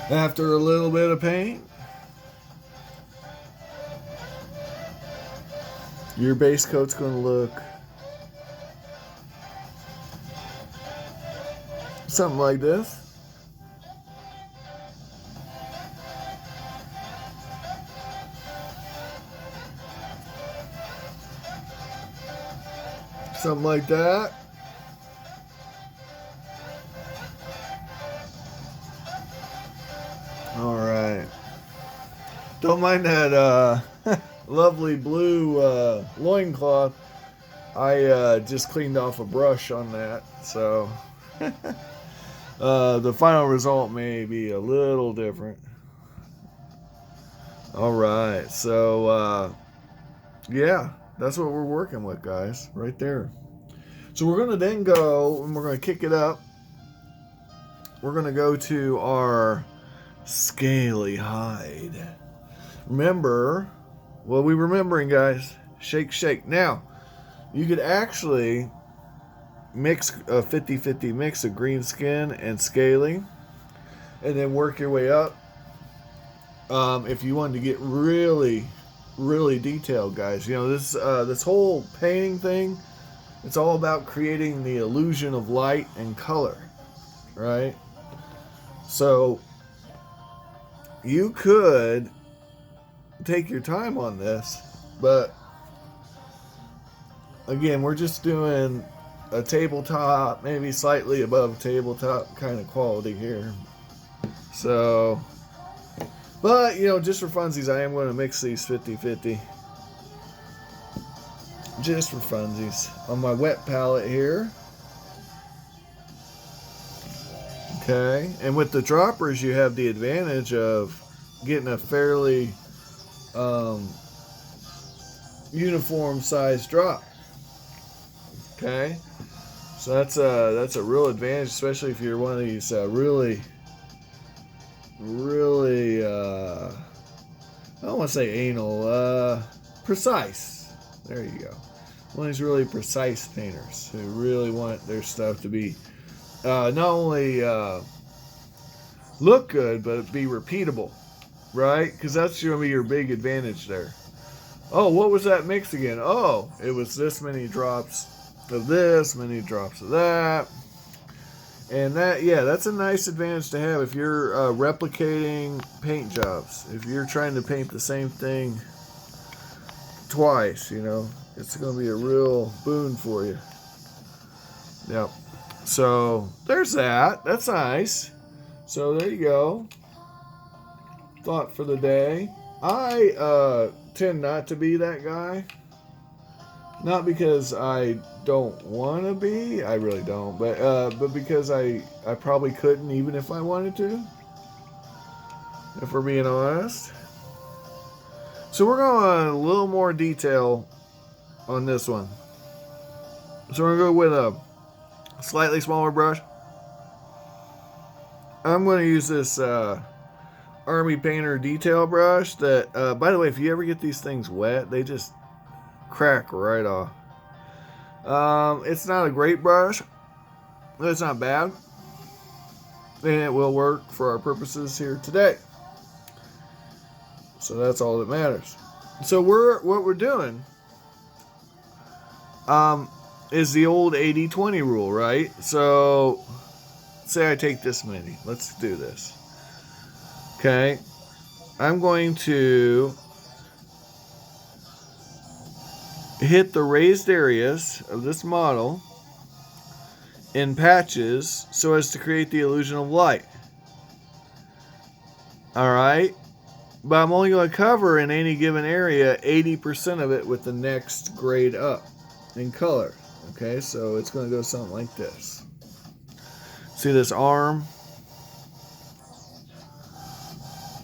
After a little bit of paint, your base coat's going to look something like this. Something like that. All right. Don't mind that lovely blue loincloth. I just cleaned off a brush on that, so the final result may be a little different. All right, so yeah, that's what we're working with, guys, right there. So we're gonna then go and we're gonna kick it up. We're gonna go to our scaly hide. Remember, what we remembering, guys? Shake, shake. Now, you could actually mix a 50-50 mix of green skin and scaly, and then work your way up. If you wanted to get really, really detailed, guys, you know this whole painting thing. It's all about creating the illusion of light and color, right? So you could take your time on this, but again, we're just doing a tabletop, maybe slightly above tabletop kind of quality here. So, but you know, just for funsies, I am going to mix these 50-50. Just for funsies. On my wet palette here. Okay, and with the droppers, you have the advantage of getting a fairly uniform size drop. Okay, so that's a real advantage, especially if you're one of these really I don't want to say anal, precise. There you go. One of these really precise painters who really want their stuff to be not only look good, but be repeatable, right? Because that's going to be your big advantage there. Oh, what was that mix again? Oh, it was this many drops of this, many drops of that. And that, yeah, that's a nice advantage to have if you're replicating paint jobs. If you're trying to paint the same thing twice, you know, it's going to be a real boon for you. Yep. So there's that. That's nice. So there you go. Thought for the day. I tend not to be that guy. Not because I don't want to be. I really don't. But because I probably couldn't even if I wanted to. If we're being honest. So we're going a little more detail on this one. So we're going to go with a slightly smaller brush. I'm going to use this Army Painter detail brush that, by the way, if you ever get these things wet, they just crack right off. It's not a great brush, but it's not bad. And it will work for our purposes here today. So that's all that matters. So what we're doing is the old 80-20 rule, right? So say I take this many. Let's do this. Okay. I'm going to hit the raised areas of this model in patches so as to create the illusion of light. Alright? But I'm only going to cover in any given area 80% of it with the next grade up in color. Okay, so it's going to go something like this. See this arm?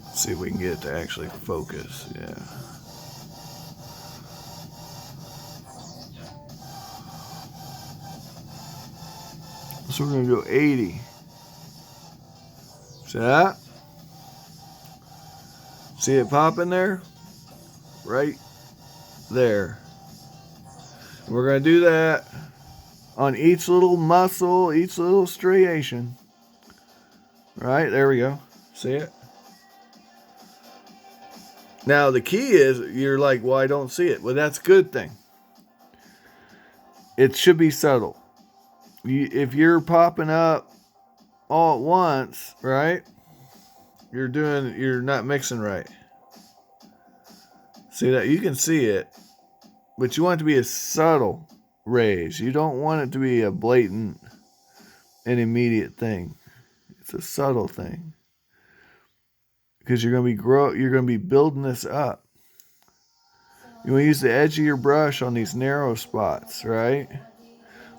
Let's see if we can get it to actually focus. Yeah. So we're going to go 80. See that? See it popping there? Right there. We're going to do that on each little muscle, each little striation. Right, there we go. See it? Now, the key is, you're like, well, I don't see it. Well, that's a good thing. It should be subtle. If you're popping up all at once, right? You're not mixing right. See that? You can see it, but you want it to be a subtle raise. You don't want it to be a blatant and immediate thing. It's a subtle thing. Because you're going to be building this up. You want to use the edge of your brush on these narrow spots, right?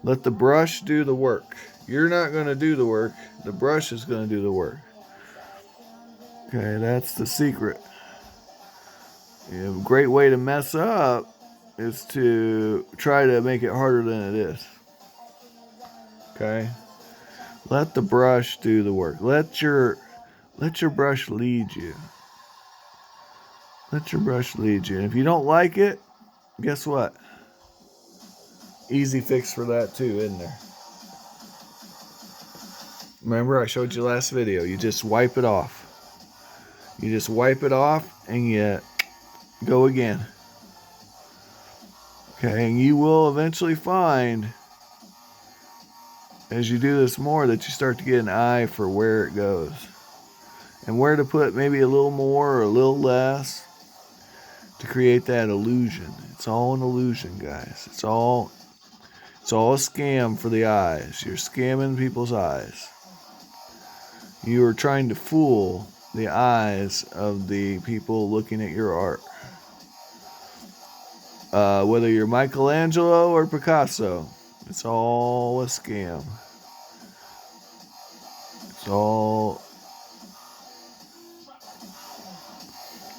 Let the brush do the work. You're not going to do the work. The brush is going to do the work. Okay, that's the secret. A great way to mess up is to try to make it harder than it is. Okay? Let the brush do the work. Let your brush lead you. Let your brush lead you. And if you don't like it, guess what? Easy fix for that too, isn't there? Remember, I showed you last video. You just wipe it off. You just wipe it off and you go again. Okay, and you will eventually find, as you do this more, that you start to get an eye for where it goes. And where to put maybe a little more or a little less to create that illusion. It's all an illusion, guys. It's all a scam for the eyes. You're scamming people's eyes. You are trying to fool the eyes of the people looking at your art. Whether you're Michelangelo or Picasso, it's all a scam. It's all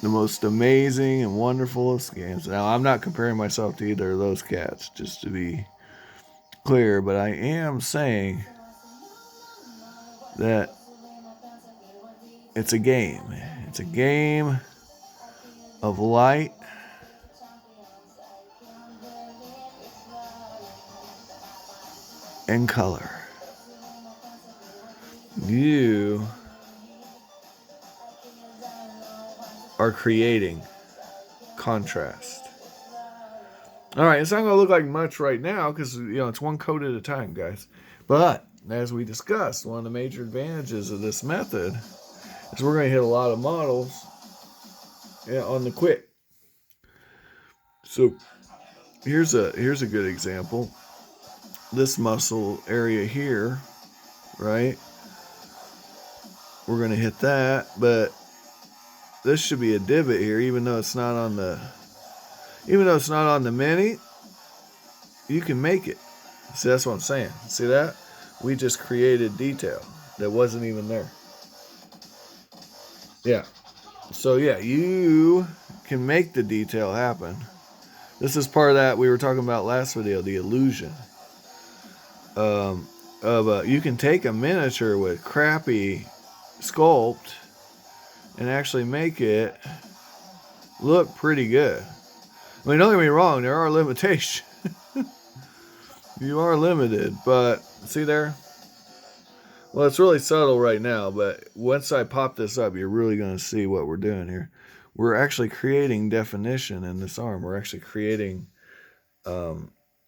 the most amazing and wonderful of scams. Now, I'm not comparing myself to either of those cats, just to be clear, but I am saying that it's a game. It's a game of light and color. You are creating contrast. All right, it's not going to look like much right now because, it's one coat at a time, guys. But as we discussed, one of the major advantages of this method is we're going to hit a lot of models on the quick. So here's a good example. This muscle area here, right? We're going to hit that, but this should be a divot here, even though it's not on the mini. You can make it. See, that's what I'm saying. See that? We just created detail that wasn't even there. Yeah. So yeah, you can make the detail happen. This is part of that we were talking about last video, the illusion you can take a miniature with crappy sculpt and actually make it look pretty good. I mean, don't get me wrong, there are limitations. You are limited, but see there? Well, it's really subtle right now, but once I pop this up, you're really going to see what we're doing here. We're actually creating definition in this arm. We're actually creating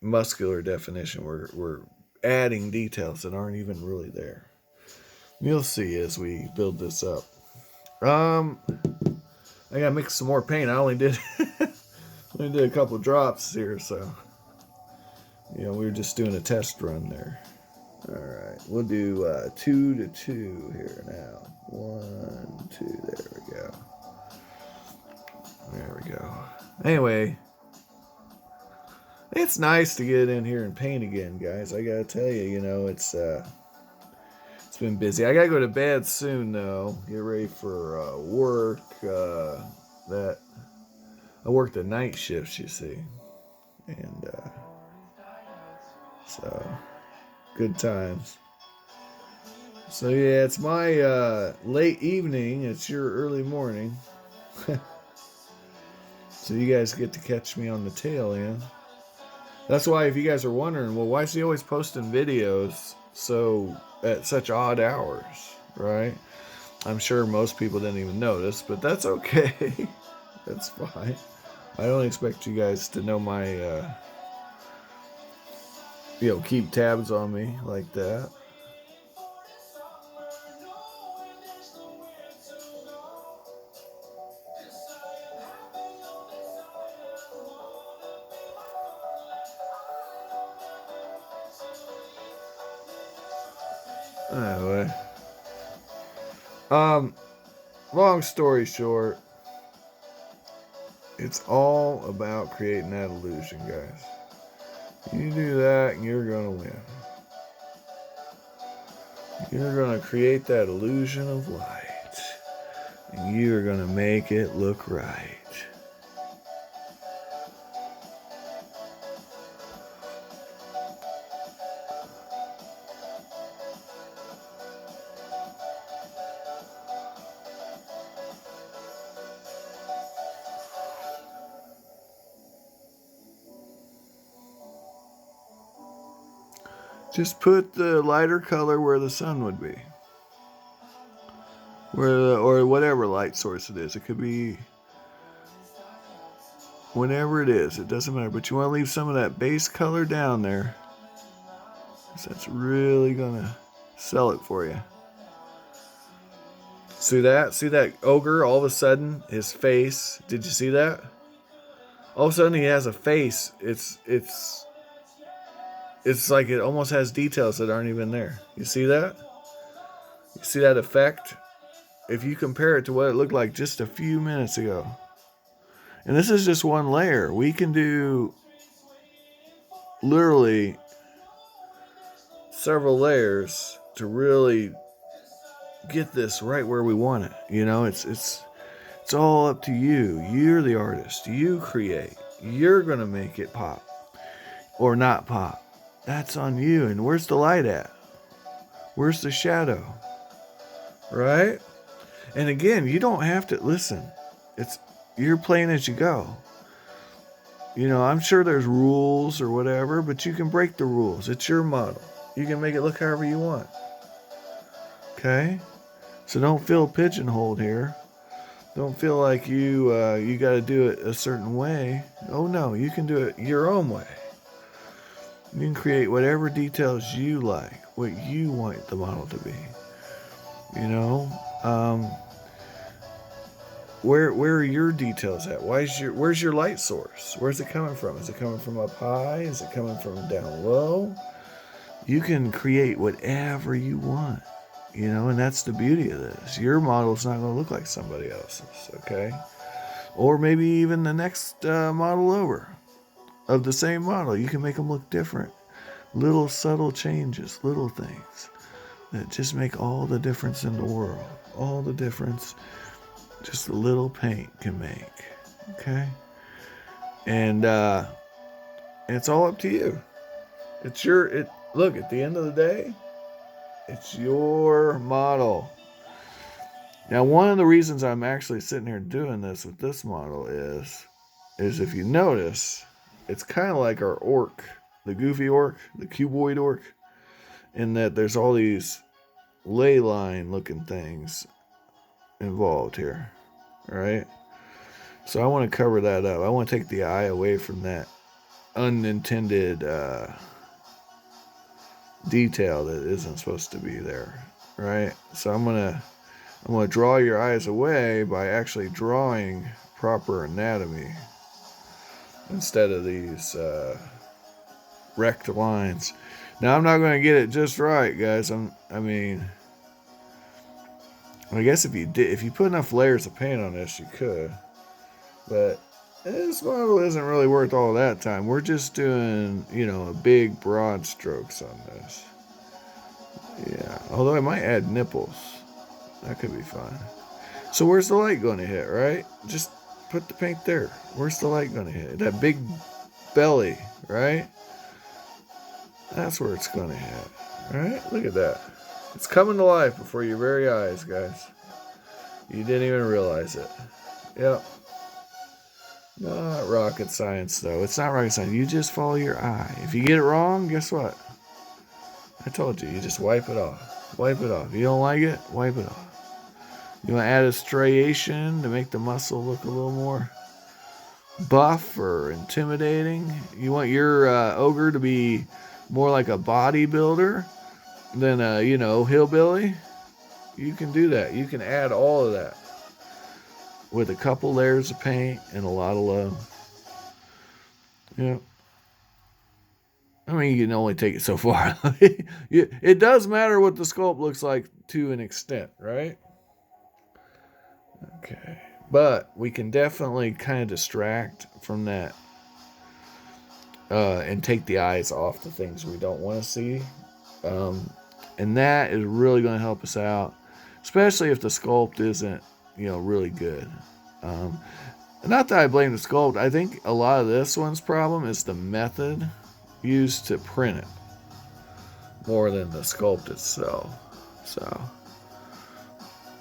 muscular definition. We're adding details that aren't even really there. You'll see as we build this up. I gotta mix some more paint. I only did a couple drops here, so we were just doing a test run there. All right, we'll do 2 to 2 here now. 1, 2. There we go. There we go. Anyway, it's nice to get in here and paint again, guys. I gotta tell you, it's been busy. I gotta go to bed soon, though. Get ready for work. That I work the night shifts, you see, and so good times. So yeah, it's my late evening. It's your early morning. So you guys get to catch me on the tail end. That's why, if you guys are wondering, well, why is he always posting videos at such odd hours, right? I'm sure most people didn't even notice, but that's okay. That's fine. I don't expect you guys to know my, keep tabs on me like that. Anyway, long story short, it's all about creating that illusion, guys. You do that, and you're gonna win. You're gonna create that illusion of light, and you're gonna make it look right. Just put the lighter color where the sun would be. Or whatever light source it is. It could be whenever it is. It doesn't matter. But you want to leave some of that base color down there. Because that's really going to sell it for you. See that? See that ogre? All of a sudden, his face. Did you see that? All of a sudden, he has a face. It's like it almost has details that aren't even there. You see that? You see that effect? If you compare it to what it looked like just a few minutes ago. And this is just one layer. We can do literally several layers to really get this right where we want it. You know, it's all up to you. You're the artist. You create. You're going to make it pop or not pop. That's on you. And where's the light at? Where's the shadow? Right? And again, you don't have to listen. You're playing as you go. You know, I'm sure there's rules or whatever, but you can break the rules. It's your model. You can make it look however you want. Okay? So don't feel pigeonholed here. Don't feel like you got to do it a certain way. Oh no, you can do it your own way. You can create whatever details you like, what you want the model to be. You know, where are your details at? Where's your light source? Where's it coming from? Is it coming from up high? Is it coming from down low? You can create whatever you want, you know, and that's the beauty of this. Your model's not going to look like somebody else's, okay? Or maybe even the next model over of the same model. You can make them look different. Little subtle changes, little things that just make all the difference in the world. All the difference just a little paint can make. Okay? And it's all up to you. Look, at the end of the day, it's your model. Now, one of the reasons I'm actually sitting here doing this with this model is if you notice, it's kind of like our orc, the goofy orc, the cuboid orc, in that there's all these ley line looking things involved here, right? So I want to cover that up. I want to take the eye away from that unintended detail that isn't supposed to be there, right? So I'm gonna draw your eyes away by actually drawing proper anatomy instead of these wrecked lines. Now, I'm not going to get it just right, guys. I guess if you put enough layers of paint on this, you could. But this model isn't really worth all that time. We're just doing, a big broad strokes on this. Yeah, although I might add nipples. That could be fun. So where's the light going to hit, right? Just put the paint there. Where's the light going to hit? That big belly, right? That's where it's going to hit. All right? Look at that. It's coming to life before your very eyes, guys. You didn't even realize it. Yep. Not rocket science, though. It's not rocket science. You just follow your eye. If you get it wrong, guess what? I told you. You just wipe it off. Wipe it off. You don't like it? Wipe it off. You want to add a striation to make the muscle look a little more buff or intimidating. You want your ogre to be more like a bodybuilder than a, hillbilly. You can do that. You can add all of that with a couple layers of paint and a lot of love. Yeah. I mean, you can only take it so far. It does matter what the sculpt looks like to an extent, right? Okay. But we can definitely kind of distract from that and take the eyes off the things we don't want to see. And that is really going to help us out, especially if the sculpt isn't, really good. Not that I blame the sculpt. I think a lot of this one's problem is the method used to print it more than the sculpt itself. So,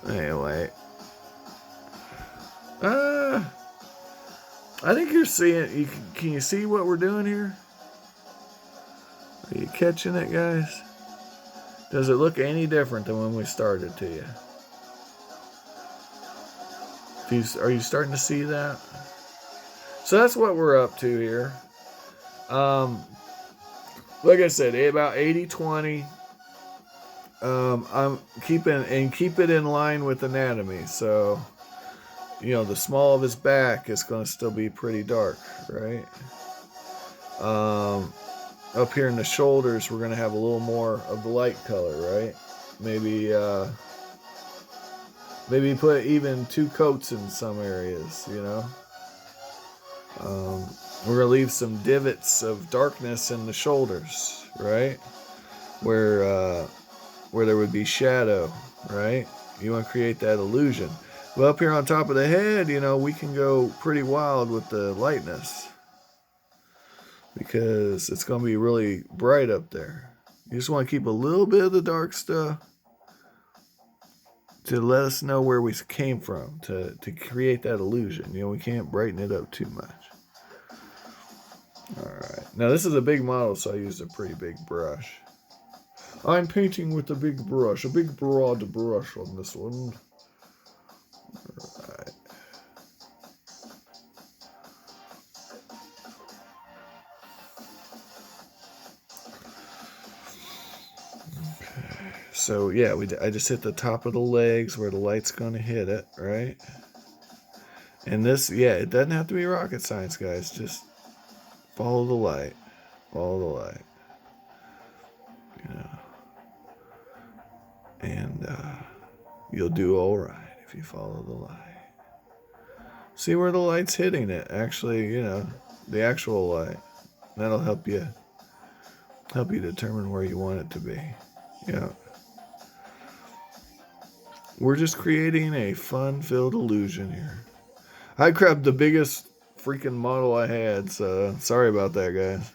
anyway. I think you're seeing. Can you see what we're doing here? Are you catching it, guys? Does it look any different than when we started to you? Are you starting to see that? So that's what we're up to here. Like I said, about 80-20. I'm keep it in line with anatomy. So, the small of his back is going to still be pretty dark, right? Up here in the shoulders, we're going to have a little more of the light color, right? Maybe put even 2 coats in some areas, We're going to leave some divots of darkness in the shoulders, right? Where there would be shadow, right? You want to create that illusion. Well, up here on top of the head, we can go pretty wild with the lightness because it's going to be really bright up there. You just want to keep a little bit of the dark stuff to let us know where we came from, to create that illusion. We can't brighten it up too much. All right. Now, this is a big model, so I used a pretty big brush. I'm painting with a big brush, a big broad brush on this one. All right. So, yeah, I just hit the top of the legs where the light's going to hit it, right? And this, it doesn't have to be rocket science, guys. Just follow the light. Follow the light. And you'll do all right if you follow the light. See where the light's hitting it. Actually, the actual light. That'll help you determine where you want it to be. Yeah. We're just creating a fun-filled illusion here. I grabbed the biggest freaking model I had, so sorry about that, guys.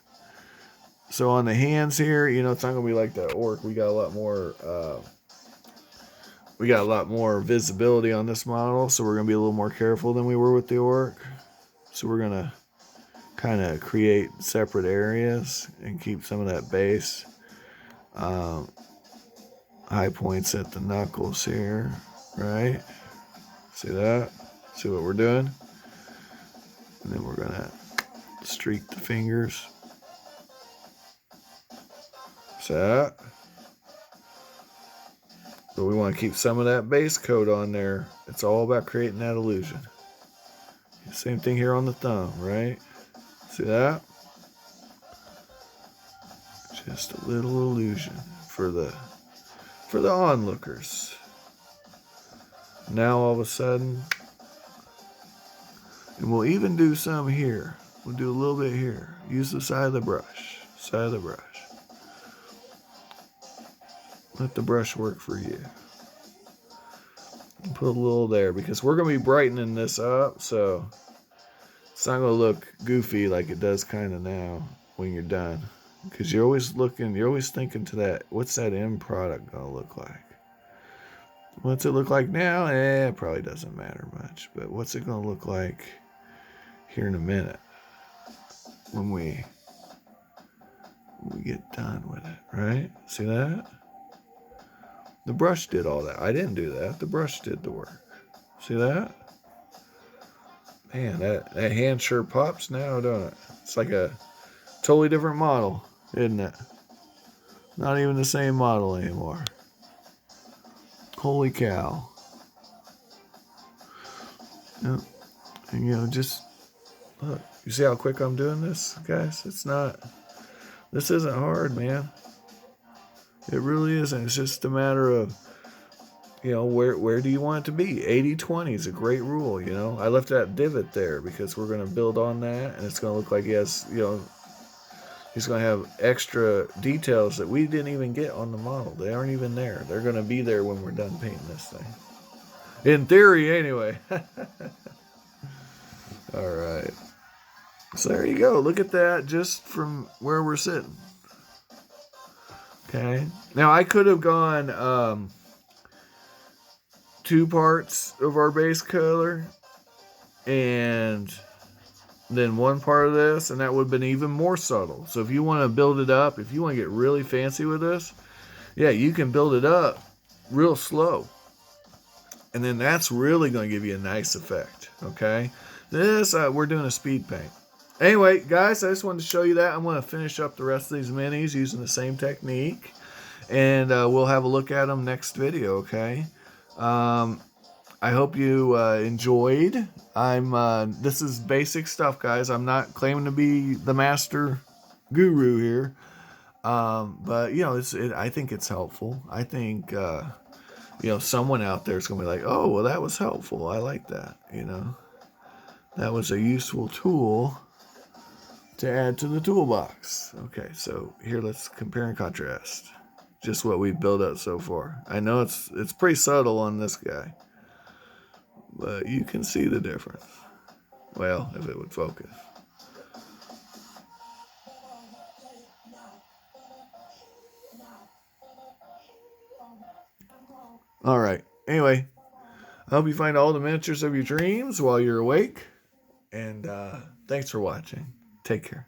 So on the hands here, it's not gonna be like the orc. We got a lot more visibility on this model, so we're gonna be a little more careful than we were with the orc. So we're gonna kind of create separate areas and keep some of that base. High points at the knuckles here, right? See that? See what we're doing? And then we're gonna streak the fingers. See that? But we want to keep some of that base coat on there. It's all about creating that illusion. Same thing here on the thumb, right? See that? Just a little illusion for the onlookers. Now all of a sudden, and we'll even do some here. We'll do a little bit here. Use the side of the brush. Side of the brush. Let the brush work for you. Put a little there because we're going to be brightening this up, so it's not going to look goofy like it does kind of now when you're done. Because you're always thinking to that, what's that end product going to look like? What's it look like now? It probably doesn't matter much. But what's it going to look like here in a minute when we get done with it, right? See that? The brush did all that. I didn't do that. The brush did the work. See that? Man, that hand sure pops now, don't it? It's like a totally different model, isn't it? Not even the same model anymore. Holy cow. Yep. And just look. You see how quick I'm doing this, guys? This isn't hard, man. It really isn't. It's just a matter of, where do you want it to be? 80-20 is a great rule, I left that divot there because we're going to build on that, and it's going to look like he has, he's going to have extra details that we didn't even get on the model. They aren't even there. They're going to be there when we're done painting this thing. In theory, anyway. All right. So there you go. Look at that just from where we're sitting. Okay. Now, I could have gone 2 parts of our base color and then 1 part of this, and that would have been even more subtle. So if you want to build it up, if you want to get really fancy with this, yeah, you can build it up real slow. And then that's really going to give you a nice effect, okay? This, we're doing a speed paint. Anyway, guys, I just wanted to show you that. I'm going to finish up the rest of these minis using the same technique. And we'll have a look at them next video, okay? I hope you enjoyed. This is basic stuff, guys. I'm not claiming to be the master guru here. But, I think it's helpful. I think, someone out there is going to be like, oh, well, that was helpful. I like that, That was a useful tool to add to the toolbox. Okay, so here let's compare and contrast. Just what we've built up so far. I know it's pretty subtle on this guy, but you can see the difference. Well, if it would focus. All right. Anyway, I hope you find all the miniatures of your dreams while you're awake. And thanks for watching. Take care.